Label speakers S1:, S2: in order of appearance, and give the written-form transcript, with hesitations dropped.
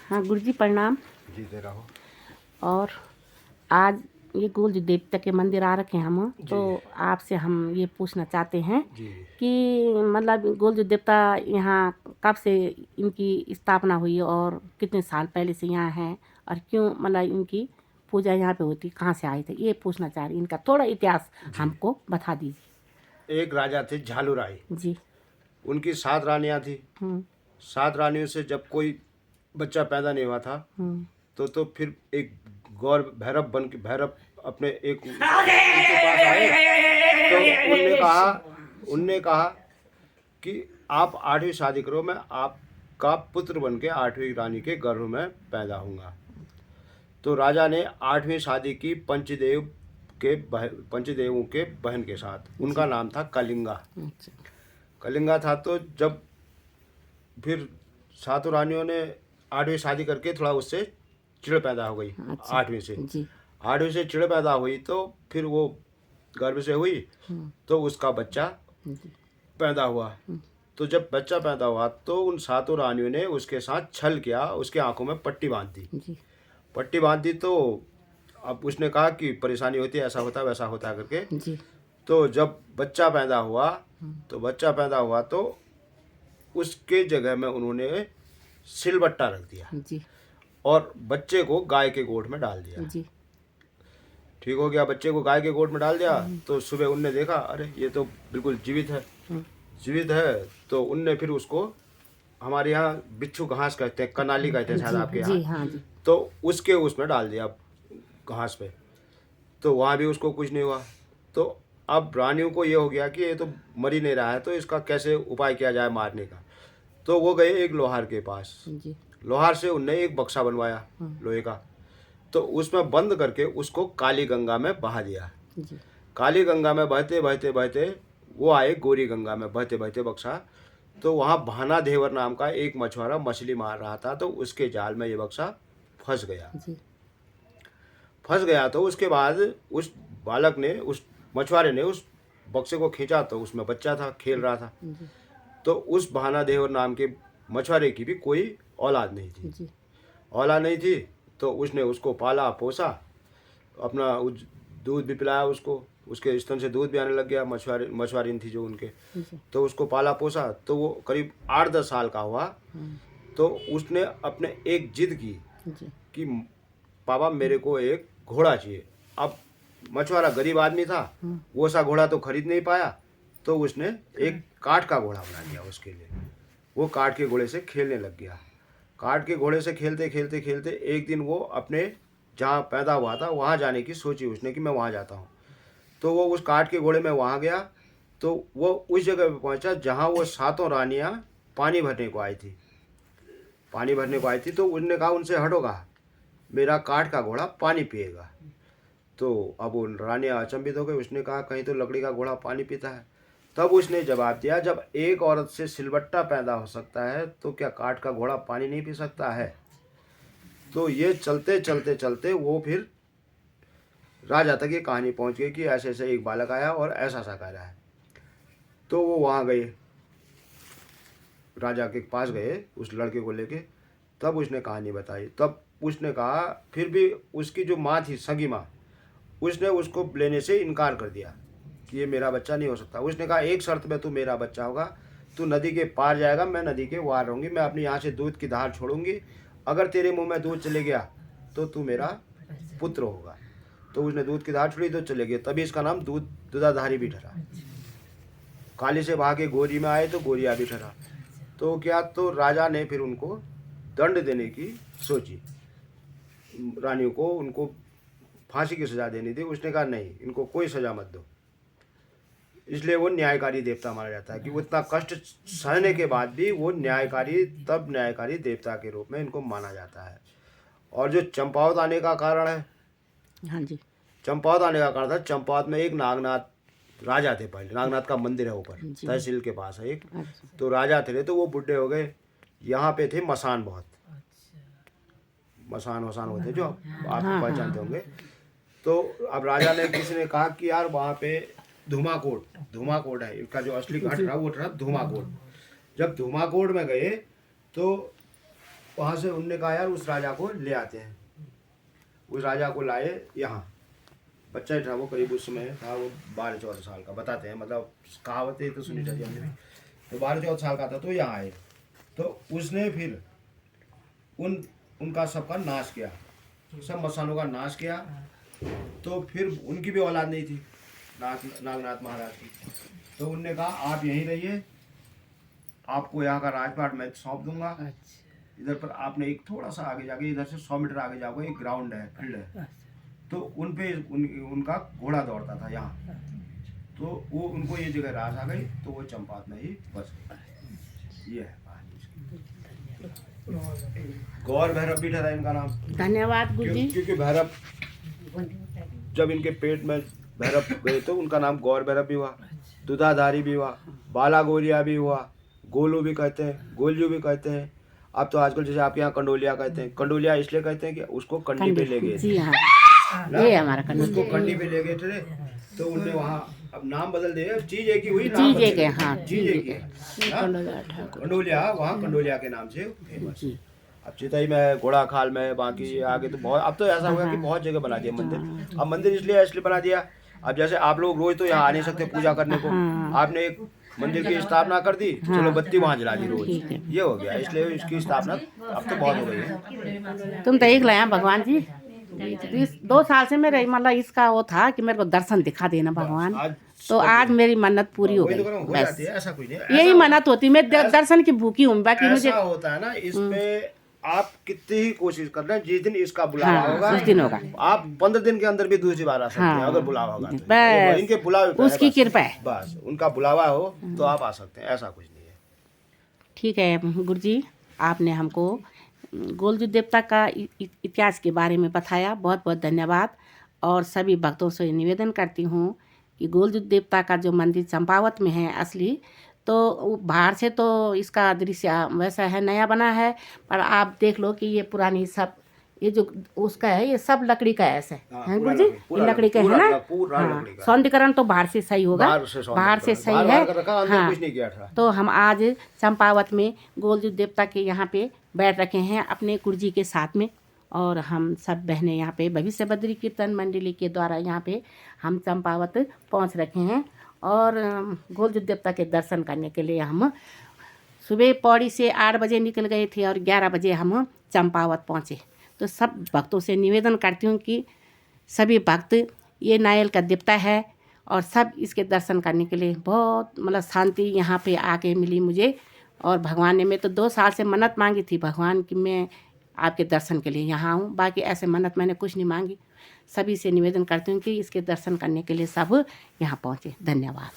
S1: हाँ गुरुजी प्रणाम।
S2: जीते रहो।
S1: और आज ये गोल्ड देवता के मंदिर आ रखे हैं हम, तो आपसे हम ये पूछना चाहते हैं
S2: जी
S1: कि मतलब गोल्ड देवता यहाँ कब से इनकी स्थापना हुई और कितने साल पहले से यहाँ हैं और क्यों मतलब इनकी पूजा यहाँ पे होती, कहाँ से आए थे, ये पूछना चाह रही। इनका थोड़ा इतिहास हमको बता दीजिए।
S2: एक राजा थे झालूराय
S1: जी।
S2: उनकी 7 रानियां थी। 7 रानियों से जब कोई बच्चा पैदा नहीं हुआ था तो फिर एक गौर भैरव बन के भैरव अपने एक उनके पास आए। तो उनने कहा कि आप 8वीं शादी करो, मैं आपका पुत्र बन के 8वीं रानी के गर्भ में पैदा होऊंगा। तो राजा ने 8वीं शादी की पंचदेवों के बहन के साथ। उनका नाम था कलिंगा। कलिंगा था। तो जब फिर 7 रानियों ने 8वीं शादी करके थोड़ा उससे चिड़ पैदा हो गई। 8वीं से 8वीं से चिड़ पैदा हुई तो फिर वो गर्भ से हुई तो उसका बच्चा पैदा हुआ। तो जब बच्चा पैदा हुआ तो उन 7 रानियों ने उसके साथ छल किया, उसके आंखों में पट्टी बांध दी। पट्टी बांध दी तो अब उसने कहा कि परेशानी होती है, ऐसा होता है वैसा होता है करके। तो जब बच्चा पैदा हुआ तो उसके जगह में उन्होंने सिलबट्टा रख दिया और बच्चे को गाय के गोठ में डाल दिया। ठीक हो गया। बच्चे को गाय के गोठ में डाल दिया तो सुबह उनने देखा, अरे ये तो बिल्कुल जीवित है। तो उनने फिर उसको, हमारे यहाँ बिच्छू घास कहते हैं, कनाली कहते हैं शायद आपके यहाँ, तो उसके उसमें डाल दिया घास पे। तो वहाँ भी उसको कुछ नहीं हुआ। तो अब रानियों को ये हो गया कि ये तो मर ही नहीं रहा है, तो इसका कैसे उपाय किया जाए मारने का। तो वो गए एक लोहार के पास। लोहार से उनने एक बक्सा बनवाया लोहे का। तो उसमें बंद करके उसको काली गंगा में बहा दिया। काली गंगा में बहते बहते बहते वो आए गोरी गंगा में, बहते बहते बक्सा। तो वहाँ भाना देवर नाम का एक मछुआरा मछली मार रहा था, तो उसके जाल में ये बक्सा फंस गया। तो उसके बाद उस बालक ने, उस मछुआरे ने उस बक्से को खींचा तो उसमें बच्चा था, खेल रहा था। तो उस भाना देवर नाम के मछुआरे की भी कोई औलाद नहीं थी। तो उसने उसको पाला पोसा, अपना दूध भी पिलाया उसको, उसके स्तन से दूध भी आने लग गया। मछुआरीन थी जो उनके, तो उसको पाला पोसा। तो वो करीब 8-10 साल का हुआ। तो उसने अपने एक जिद की कि पापा मेरे को एक घोड़ा चाहिए। अब मछुआरा गरीब आदमी था, वो सा घोड़ा तो खरीद नहीं पाया। तो उसने एक काठ का घोड़ा बना दिया उसके लिए। वो काठ के घोड़े से खेलने लग गया। काठ के घोड़े से खेलते खेलते खेलते एक दिन वो अपने जहाँ पैदा हुआ था वहाँ जाने की सोची उसने कि मैं वहाँ जाता हूँ। तो वो उस काठ के घोड़े में वहाँ गया। तो वो उस जगह पे पहुँचा जहाँ वो 7 रानियाँ पानी भरने को आई थी। तो उनने कहा, उनसे हटो, कहा मेरा काठ का घोड़ा पानी पिएगा। तो अब उन रानियाँ अचंभित हो गई। उसने कहा कहीं तो लकड़ी का घोड़ा पानी पीता है। तब उसने जवाब दिया, जब एक औरत से सिलबट्टा पैदा हो सकता है तो क्या काठ का घोड़ा पानी नहीं पी सकता है। तो ये चलते चलते चलते वो फिर राजा तक ये कहानी पहुंच गई कि ऐसे ऐसे एक बालक आया और ऐसा सा कह रहा है। तो वो वहाँ गए, राजा के पास गए उस लड़के को लेके। तब उसने कहानी बताई। तब उसने कहा, फिर भी उसकी जो माँ थी, सगी माँ, उसने उसको लेने से इनकार कर दिया कि ये मेरा बच्चा नहीं हो सकता। उसने कहा एक शर्त पे तू मेरा बच्चा होगा, तू नदी के पार जाएगा, मैं नदी के पार रहूँगी, मैं अपने यहाँ से दूध की धार छोड़ूंगी, अगर तेरे मुंह में दूध चले गया तो तू मेरा पुत्र होगा। तो उसने दूध की धार छोड़ी तो चले गए, तभी इसका नाम दूधाधारी भी ठहरा। काली से भागे गोरी में आए तो गोरिया भी ठहरा। तो क्या, तो राजा ने फिर उनको दंड देने की सोची, रानियों को उनको फांसी की सजा देनी थी। उसने कहा नहीं, इनको कोई सजा मत दो। इसलिए वो न्यायकारी देवता माना जाता है कि वो इतना कष्ट सहने के बाद भी वो न्यायकारी देवता के रूप में इनको माना जाता है। और जो चंपावत आने का कारण है,
S1: हाँ जी,
S2: चंपावत आने का कारण था, चंपावत में एक नागनाथ राजा थे। पहले नागनाथ का मंदिर है ऊपर, तहसील के पास है एक। तो राजा थे तो वो बुढ़े हो गए। यहाँ पे थे मसान, बहुत मसान वसान होते जो आप पहचानते होंगे। तो अब राजा ने, किसी ने कहा कि यार वहाँ पे धूमाकोट है, इसका जो असली घाट रहा वो रहा धूमाकोट। जब धूमाकोट में गए तो वहाँ से उनने कहा यार उस राजा को ले आते हैं। उस राजा को लाए यहाँ, बच्चा ही था वो, करीब उस समय था वो 12-14 साल का, बताते हैं, मतलब कहावतें तो सुनी जाती हमने, तो 12-14 साल का था। तो यहाँ आए तो उसने फिर उनका सबका नाश किया, सब मसानों का नाश किया। तो फिर उनकी भी औलाद नहीं थी नागनाथ महाराज की, तो उनने कहा आप यहीं रहिए, आपको यहाँ का राजपाट मैं सौंप दूंगा। इधर पर आपने एक थोड़ा सा आगे जाके, इधर से 100 मीटर आगे जाओगे, एक ग्राउंड है, फील्ड है, तो उन पे उनका घोड़ा दौड़ता था यहाँ। तो वो उनको ये जगह रास आ गई, तो वो चंपावत में ही बस गए। ये है गौर भैरव भी ठहरा इनका नाम।
S1: धन्यवाद गुरुजी।
S2: क्योंकि भैरव जब इनके पेट में भैरव गए तो उनका नाम गौर भैरव भी हुआ, दुधाधारी भी हुआ, बाला गोरिया भी हुआ, गोलू भी कहते हैं, गोलजू भी कहते हैं। अब तो आजकल जैसे आपके यहाँ कंडोलिया कहते हैं, कंडोलिया इसलिए कहते हैं कि उसको कंडी पे ले गए।
S1: जी हाँ, ये हमारा
S2: उसको कंडी पे ले गए थे, तो उनने वहाँ अब नाम बदल दिए, चीज एक ही हुई,
S1: चीज एक है, हाँ
S2: चीज एक ही है। कंडोलिया वहाँ कंडोलिया के नाम से फेमस। अब चितई में, घोड़ा खाल में, बाकी आगे तो बहुत, अब तो ऐसा हुआ कि बहुत जगह बना दिया मंदिर। अब मंदिर इसलिए बना दिया, अब जैसे आप लोग रोज तो यहाँ आ नहीं सकते पूजा करने को, आपने एक मंदिर की स्थापना कर दी, चलो बत्ती वहाँ जला दी रोज, ये हो गया। इसलिए इसकी स्थापना अब तो बहुत हो गई है।
S1: तुम तो एक लाया भगवान जी, 2 साल से मेरे मतलब इसका वो था कि मेरे को दर्शन दिखा देना भगवान, तो आज मेरी मन्नत पूरी हो गई। बस
S2: ऐसा कुछ नहीं,
S1: यही मन्नत होती, मैं दर्शन की भूखी हूँ, बाकी मुझे
S2: ऐसा होता है ना, इसमें आप कितनी ही कोशिश कर रहे हैं, जिस दिन इसका बुलावा होगा
S1: उस दिन होगा,
S2: आप 15 दिन के अंदर भी दूसरी बार आ सकते हैं, अगर बुलावा होगा तो।
S1: बस
S2: इनके बुलावे पे है,
S1: उसकी कृपा है,
S2: बस उनका बुलावा हो तो आप आ सकते हैं, ऐसा कुछ नहीं है।
S1: ठीक है गुरुजी, आपने हमको गोलजू देवता का इतिहास के बारे में बताया, बहुत बहुत धन्यवाद। और सभी भक्तों से निवेदन करती हूँ कि गोलजू देवता का जो मंदिर चंपावत में है असली, तो बाहर से तो इसका दृश्य वैसा है, नया बना है, पर आप देख लो कि ये पुरानी सब, ये जो उसका है, ये सब लकड़ी का ऐसा है गुरुजी, ये लकड़ी का है ना। हाँ, सौंदर्यकरण तो बाहर से सही होगा, बाहर से सही है। हाँ, तो हम आज चंपावत में गोलजू देवता के यहाँ पे बैठ रखे हैं अपने गुरुजी के साथ में, और हम सब बहनें यहाँ पे भविष्य बद्री कीर्तन मंडली के द्वारा यहाँ पे हम चंपावत पहुँच रखे हैं। और गोलजू देवता के दर्शन करने के लिए हम सुबह पौड़ी से 8 बजे निकल गए थे और 11 बजे हम चंपावत पहुँचे। तो सब भक्तों से निवेदन करती हूँ कि सभी भक्त, ये नारियल का देवता है और सब इसके दर्शन करने के लिए बहुत मतलब शांति यहाँ पे आके मिली मुझे। और भगवान ने, मैं तो 2 साल से मन्नत मांगी थी भगवान कि मैं आपके दर्शन के लिए यहाँ आऊँ, बाकी ऐसे मन्नत मैंने कुछ नहीं मांगी। सभी से निवेदन करती हूँ कि इसके दर्शन करने के लिए सब यहाँ पहुँचे। धन्यवाद।